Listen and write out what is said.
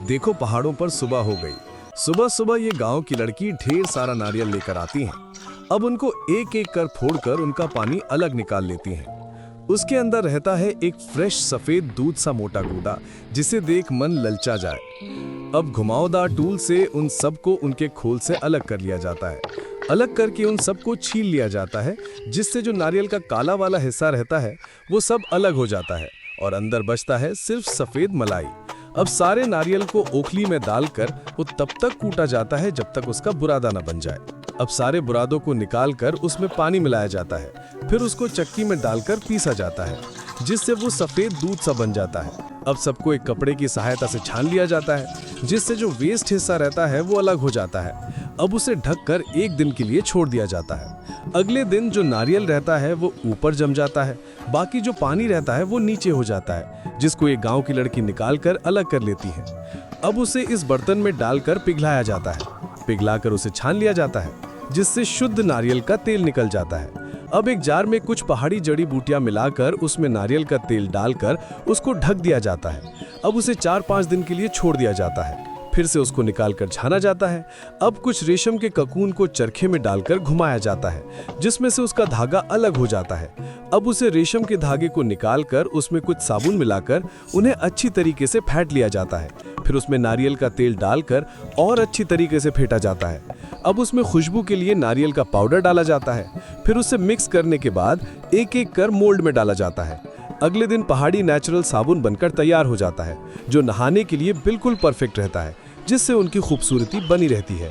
देखो पहाड़ों पर सुबह हो गई। सुबह सुबह ये गांव की लड़की ढेर सारा नारियल लेकर आती हैं। अब उनको एक एक कर फोड़कर उनका पानी अलग निकाल लेती हैं। उसके अंदर रहता है एक फ्रेश सफेद दूध सा मोटा गूदा, जिसे देख मन ललचा जाए। अब घुमावदार टूल से उन सबको उनके खोल से अलग कर लिया जाता है। अलग करके उन सबको छील लिया जाता है, जिससे जो नारियल का काला वाला हिस्सा रहता है वो सब अलग हो जाता है और अंदर बचता है सिर्फ सफेद मलाई। अब सारे नारियल को ओखली में डालकर वो तब तक कूटा जाता है जब तक उसका बुरादा न बन जाए। अब सारे बुरादों को निकालकर उसमें पानी मिलाया जाता है, फिर उसको चक्की में डालकर पीसा जाता है, जिससे वो सफेद दूध सा बन जाता है। अब सबको एक कपड़े की सहायता से छान लिया जाता है, जिससे जो वेस्ट हिस्सा रहता है वो अलग हो जाता है। अब उसे ढककर एक दिन के लिए छोड़ दिया जाता है। अगले दिन जो नारियल रहता है वो ऊपर जम जाता है, बाकी जो पानी रहता है वो नीचे हो जाता है, जिसको एक गांव की लड़की निकाल कर अलग कर लेती है। अब उसे इस बर्तन में डालकर पिघलाया जाता है। पिघलाकर उसे छान लिया जाता है, जिससे शुद्ध नारियल का तेल निकल जाता है। अब एक जार में कुछ पहाड़ी जड़ी बूटियां मिलाकर उसमें नारियल का तेल डालकर उसको ढक दिया जाता है। अब उसे 4-5 दिन के लिए छोड़ दिया जाता है, फिर से उसको निकालकर छाना जाता है। अब कुछ रेशम के ककून को चरखे में डालकर घुमाया जाता है, जिसमें से उसका धागा अलग हो जाता है। अब उसे रेशम के धागे को निकालकर उसमें कुछ साबुन मिलाकर उन्हें अच्छी तरीके से फेंट लिया जाता है। फिर उसमें नारियल का तेल डालकर और अच्छी तरीके से फेंटा जाता है। अब उसमें खुशबू के लिए नारियल का पाउडर डाला जाता है। फिर उसे मिक्स करने के बाद एक एक कर मोल्ड में डाला जाता है। अगले दिन पहाड़ी नेचुरल साबुन बनकर तैयार हो जाता है, जो नहाने के लिए बिल्कुल परफेक्ट रहता है, जिससे उनकी खूबसूरती बनी रहती है।